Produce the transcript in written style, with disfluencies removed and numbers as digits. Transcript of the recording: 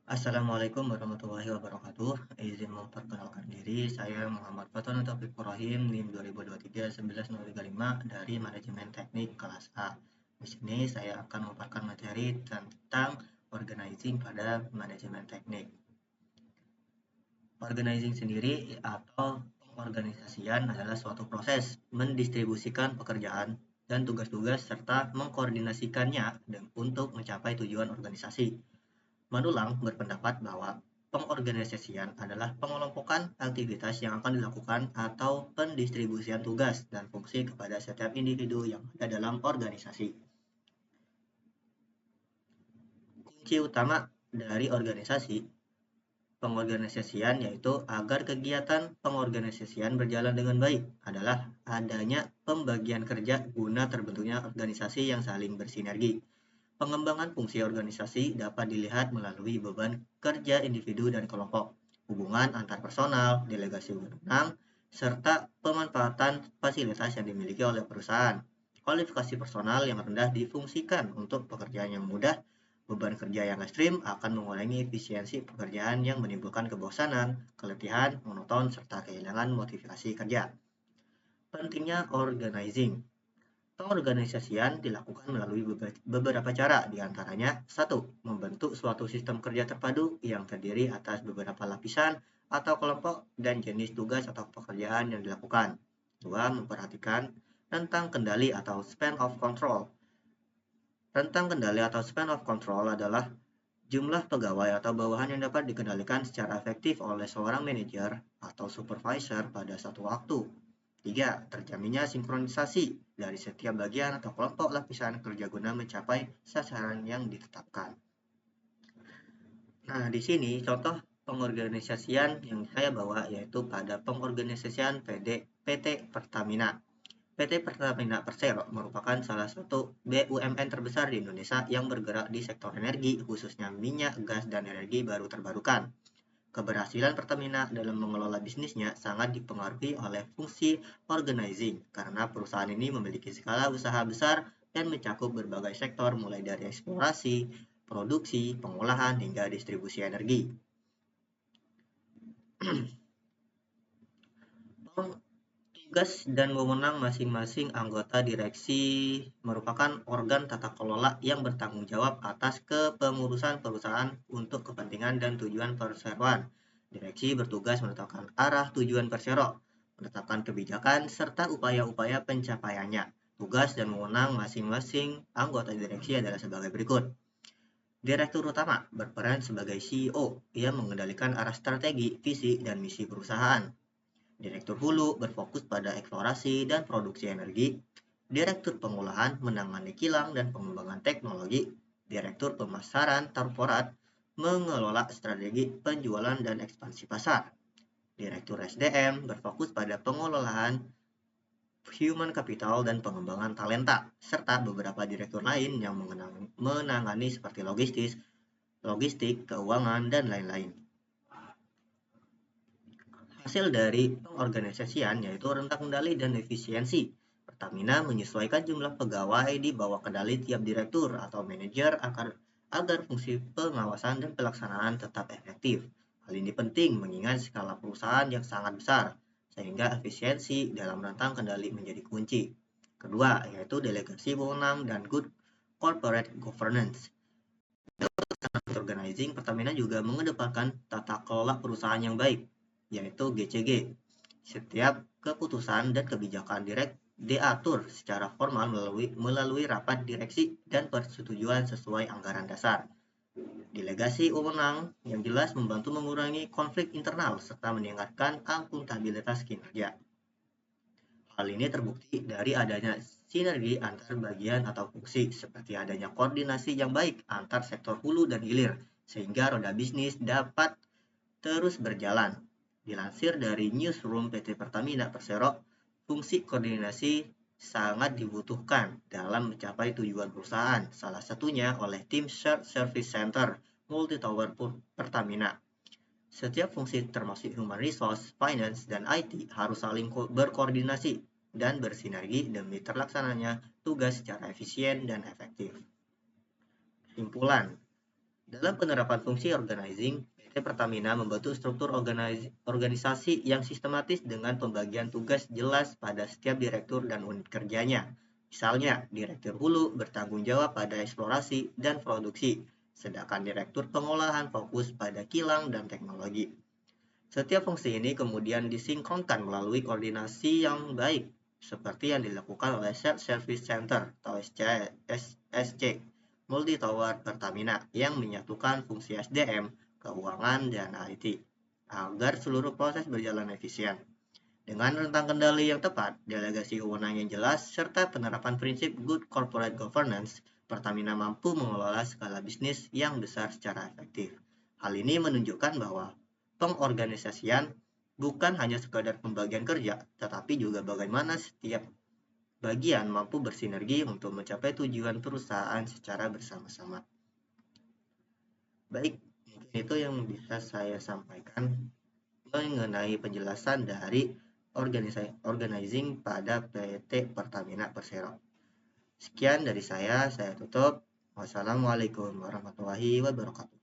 Assalamualaikum warahmatullahi wabarakatuh. Izin memperkenalkan diri, saya Muhammad Faton Taufik Ibrahim, NIM 2023-19035 dari Manajemen Teknik kelas A. Di sini saya akan memaparkan materi tentang organizing pada manajemen teknik. Organizing sendiri atau pengorganisasian adalah suatu proses mendistribusikan pekerjaan dan tugas-tugas serta mengkoordinasikannya untuk mencapai tujuan organisasi. Manulang berpendapat bahwa pengorganisasian adalah pengelompokan aktivitas yang akan dilakukan atau pendistribusian tugas dan fungsi kepada setiap individu yang ada dalam organisasi. Kunci utama dari organisasi pengorganisasian yaitu agar kegiatan pengorganisasian berjalan dengan baik adalah adanya pembagian kerja guna terbentuknya organisasi yang saling bersinergi. Pengembangan fungsi organisasi dapat dilihat melalui beban kerja individu dan kelompok, hubungan antar personal, delegasi wewenang, serta pemanfaatan fasilitas yang dimiliki oleh perusahaan. Kualifikasi personal yang rendah difungsikan untuk pekerjaan yang mudah, beban kerja yang ekstrim akan mengurangi efisiensi pekerjaan yang menimbulkan kebosanan, keletihan, monoton, serta kehilangan motivasi kerja. Pentingnya organizing. Pengorganisasian dilakukan melalui beberapa cara, diantaranya 1. Membentuk suatu sistem kerja terpadu yang terdiri atas beberapa lapisan atau kelompok dan jenis tugas atau pekerjaan yang dilakukan. 2. Memperhatikan rentang kendali atau span of control. Rentang kendali atau span of control adalah jumlah pegawai atau bawahan yang dapat dikendalikan secara efektif oleh seorang manajer atau supervisor pada satu waktu. 3. Terjaminnya sinkronisasi dari setiap bagian atau kelompok lapisan kerja guna mencapai sasaran yang ditetapkan. Nah, di sini contoh pengorganisasian yang saya bawa yaitu pada pengorganisasian PT Pertamina. PT Pertamina Persero merupakan salah satu BUMN terbesar di Indonesia yang bergerak di sektor energi, khususnya minyak, gas, dan energi baru terbarukan. Keberhasilan Pertamina dalam mengelola bisnisnya sangat dipengaruhi oleh fungsi organizing karena perusahaan ini memiliki skala usaha besar dan mencakup berbagai sektor mulai dari eksplorasi, produksi, pengolahan, hingga distribusi energi. Tugas dan wewenang masing-masing anggota direksi merupakan organ tata kelola yang bertanggung jawab atas kepengurusan perusahaan untuk kepentingan dan tujuan perseroan. Direksi bertugas menetapkan arah tujuan persero, menetapkan kebijakan, serta upaya-upaya pencapaiannya. Tugas dan wewenang masing-masing anggota direksi adalah sebagai berikut. Direktur utama berperan sebagai CEO yang mengendalikan arah strategi, visi, dan misi perusahaan. Direktur hulu berfokus pada eksplorasi dan produksi energi. Direktur pengolahan menangani kilang dan pengembangan teknologi. Direktur pemasaran korporat mengelola strategi penjualan dan ekspansi pasar. Direktur SDM berfokus pada pengelolaan human capital dan pengembangan talenta, serta beberapa direktur lain yang menangani seperti logistik, keuangan, dan lain-lain. Hasil dari pengorganisasian yaitu rentang kendali dan efisiensi. Pertamina menyesuaikan jumlah pegawai di bawah kendali tiap direktur atau manajer agar fungsi pengawasan dan pelaksanaan tetap efektif. Hal ini penting mengingat skala perusahaan yang sangat besar, sehingga efisiensi dalam rentang kendali menjadi kunci. Kedua, yaitu delegasi wewenang dan good corporate governance. Organizing, Pertamina juga mengedepankan tata kelola perusahaan yang baik, yaitu GCG. Setiap keputusan dan kebijakan diatur secara formal melalui rapat direksi dan persetujuan sesuai anggaran dasar. Delegasi wewenang yang jelas membantu mengurangi konflik internal serta meningkatkan akuntabilitas kinerja. Hal ini terbukti dari adanya sinergi antar bagian atau fungsi, seperti adanya koordinasi yang baik antar sektor hulu dan hilir, sehingga roda bisnis dapat terus berjalan. Dilansir dari Newsroom PT Pertamina Persero, fungsi koordinasi sangat dibutuhkan dalam mencapai tujuan perusahaan, salah satunya oleh tim Shared Service Center Multi-Tower Pertamina. Setiap fungsi termasuk human resource, finance, dan IT harus saling berkoordinasi dan bersinergi demi terlaksananya tugas secara efisien dan efektif. Kesimpulan, Dalam penerapan fungsi organizing, PT Pertamina membentuk struktur organisasi yang sistematis dengan pembagian tugas jelas pada setiap direktur dan unit kerjanya. Misalnya, direktur hulu bertanggung jawab pada eksplorasi dan produksi, sedangkan direktur pengolahan fokus pada kilang dan teknologi. Setiap fungsi ini kemudian disinkronkan melalui koordinasi yang baik, seperti yang dilakukan oleh Shared Service Center atau SC, Multi Tower Pertamina, yang menyatukan fungsi SDM, keuangan, dan IT, agar seluruh proses berjalan efisien. Dengan rentang kendali yang tepat, delegasi wewenang yang jelas, serta penerapan prinsip good corporate governance, Pertamina mampu mengelola skala bisnis yang besar secara efektif. Hal ini menunjukkan bahwa pengorganisasian bukan hanya sekadar pembagian kerja, tetapi juga bagaimana setiap bagian mampu bersinergi untuk mencapai tujuan perusahaan secara bersama-sama. Baik, mungkin itu yang bisa saya sampaikan mengenai penjelasan dari organizing pada PT Pertamina Persero. Sekian dari saya tutup. Wassalamualaikum warahmatullahi wabarakatuh.